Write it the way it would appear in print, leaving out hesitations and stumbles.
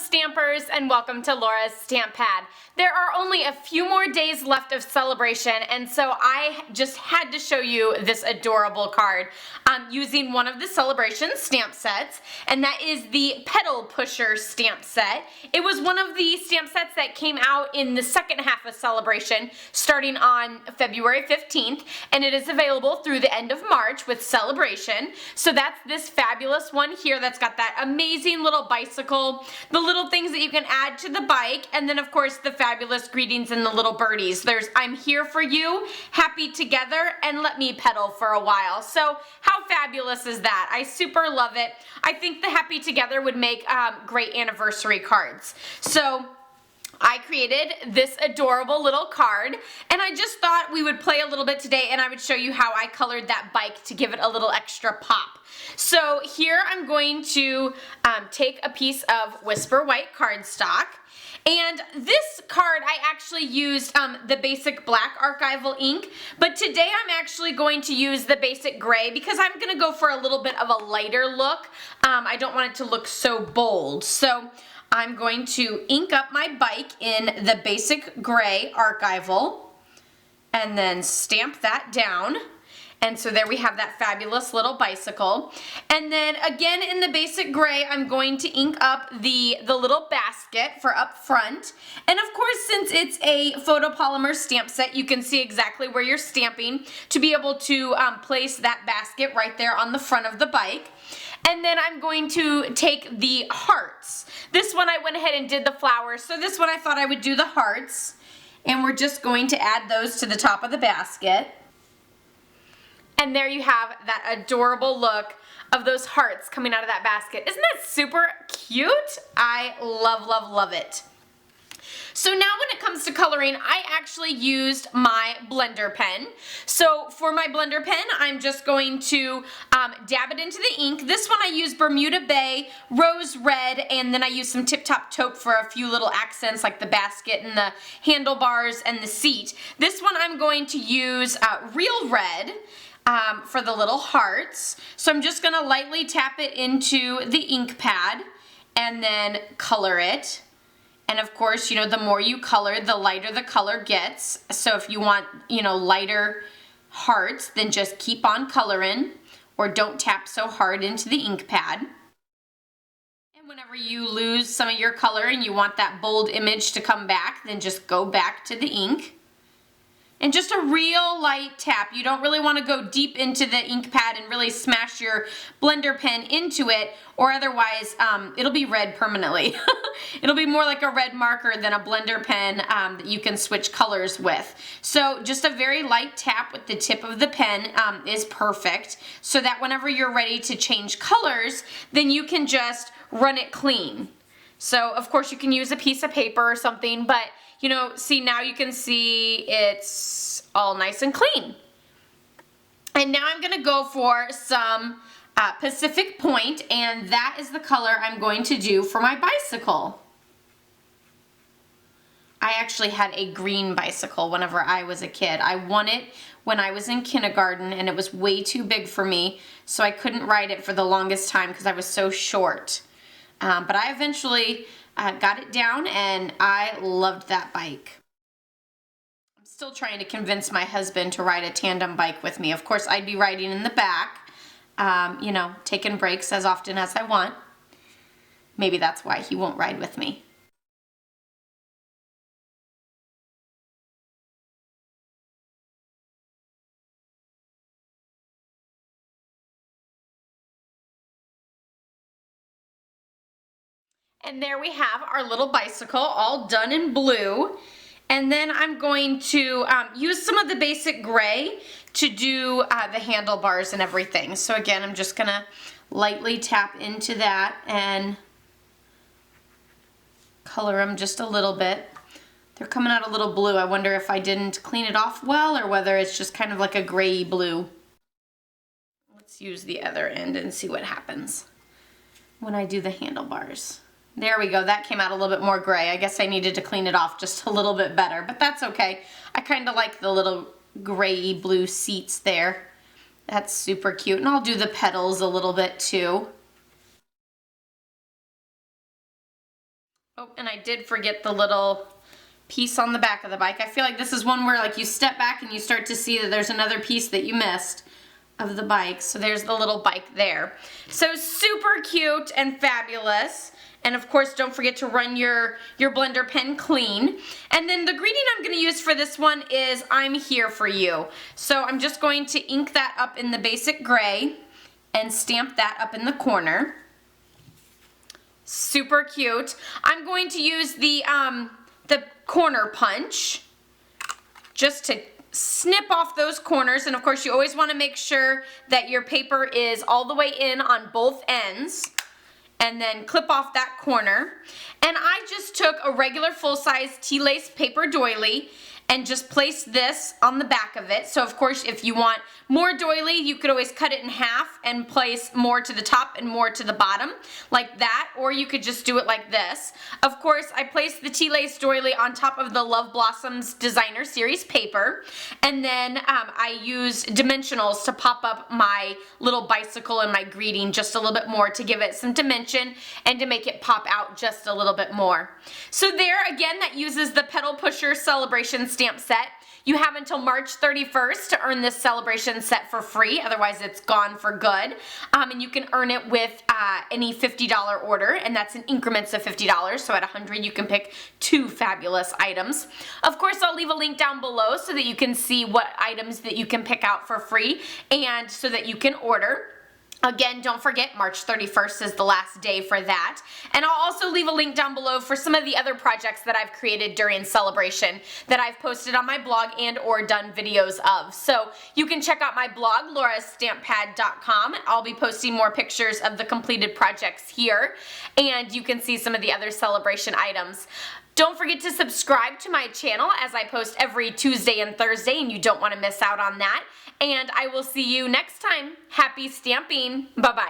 Stampers, and welcome to Laura's Stamp Pad. There are only a few more days left of Sale-A-Bration, and so I just had to show you this adorable card using one of the Sale-A-Bration stamp sets, and that is the Petal Pusher stamp set. It was one of the stamp sets that came out in the second half of Sale-A-Bration starting on February 15th, and it is available through the end of March with Sale-A-Bration. So that's this fabulous one here that's got that amazing little bicycle, the little things that you can add to the bike, and then of course the fabulous greetings and the little birdies. There's I'm here for you, happy together, and let me pedal for a while. So how fabulous is that? I super love it. I think the happy together would make great anniversary cards. So I created this adorable little card, and I just thought we would play a little bit today and I would show you how I colored that bike to give it a little extra pop. So here I'm going to take a piece of Whisper White cardstock, and this card I actually used the basic black archival ink, but today I'm actually going to use the basic gray because I'm going to go for a little bit of a lighter look. I don't want it to look so bold. So I'm going to ink up my bike in the basic gray archival and then stamp that down. And so there we have that fabulous little bicycle. And then again in the basic gray, I'm going to ink up the little basket for up front. And of course, since it's a photopolymer stamp set, you can see exactly where you're stamping to be able to place that basket right there on the front of the bike. And then I'm going to take the hearts. This one I went ahead and did the flowers, so this one I thought I would do the hearts. And we're just going to add those to the top of the basket. And there you have that adorable look of those hearts coming out of that basket. Isn't that super cute? I love, love, love it. So now when it comes to coloring, I actually used my blender pen. So for my blender pen, I'm just going to dab it into the ink. This one I used Bermuda Bay, Rose Red, and then I used some Tip Top Taupe for a few little accents like the basket and the handlebars and the seat. This one I'm going to use Real Red for the little hearts. So I'm just going to lightly tap it into the ink pad and then color it. And of course, you know, the more you color, the lighter the color gets. So if you want, you know, lighter hearts, then just keep on coloring or don't tap so hard into the ink pad. And whenever you lose some of your color and you want that bold image to come back, then just go back to the ink. And just a real light tap. You don't really want to go deep into the ink pad and really smash your blender pen into it, or otherwise it'll be red permanently. It'll be more like a red marker than a blender pen that you can switch colors with. So just a very light tap with the tip of the pen is perfect, so that whenever you're ready to change colors, then you can just run it clean. So of course you can use a piece of paper or something, but you know, see, now you can see it's all nice and clean. And now I'm going to go for some Pacific Point, and that is the color I'm going to do for my bicycle. I actually had a green bicycle whenever I was a kid. I won it when I was in kindergarten, and it was way too big for me, so I couldn't ride it for the longest time because I was so short. But I eventually got it down, and I loved that bike. I'm still trying to convince my husband to ride a tandem bike with me. Of course, I'd be riding in the back, you know, taking breaks as often as I want. Maybe that's why he won't ride with me. And there we have our little bicycle all done in blue. And then I'm going to use some of the basic gray to do the handlebars and everything. So again, I'm just gonna lightly tap into that and color them just a little bit. They're coming out a little blue. I wonder if I didn't clean it off well or whether it's just kind of like a gray blue. Let's use the other end and see what happens when I do the handlebars. There we go, that came out a little bit more gray. I guess I needed to clean it off just a little bit better, but that's okay. I kind of like the little gray blue seats there. That's super cute. And I'll do the petals a little bit too. Oh, and I did forget the little piece on the back of the bike. I feel like this is one where like you step back and you start to see that there's another piece that you missed of the bike. So there's the little bike there. So super cute and fabulous. And of course, don't forget to run your blender pen clean. And then the greeting I'm going to use for this one is I'm here for you. So I'm just going to ink that up in the basic gray and stamp that up in the corner. Super cute. I'm going to use the corner punch just to snip off those corners, and of course you always want to make sure that your paper is all the way in on both ends, and then clip off that corner. And I just took a regular full-size tea-lace paper doily and just placed this on the back of it. So of course if you want more doily, you could always cut it in half and place more to the top and more to the bottom like that, or you could just do it like this. Of course I placed the tea lace doily on top of the Love Blossoms Designer Series paper, and then I used dimensionals to pop up my little bicycle and my greeting just a little bit more to give it some dimension and to make it pop out just a little bit more. So there again, that uses the Pedal Pusher Sale-A-Bration Stamp Set. You have until March 31st to earn this Sale-A-Bration set for free, otherwise it's gone for good. And you can earn it with any $50 order, and that's in increments of $50, so at 100 you can pick 2 fabulous items. Of course, I'll leave a link down below so that you can see what items that you can pick out for free and so that you can order. Again, don't forget, March 31st is the last day for that. And I'll also leave a link down below for some of the other projects that I've created during Sale-A-Bration that I've posted on my blog and or done videos of. So you can check out my blog, laurastamppad.com. I'll be posting more pictures of the completed projects here, and you can see some of the other Sale-A-Bration items. Don't forget to subscribe to my channel as I post every Tuesday and Thursday, and you don't want to miss out on that. And I will see you next time. Happy stamping. Bye-bye.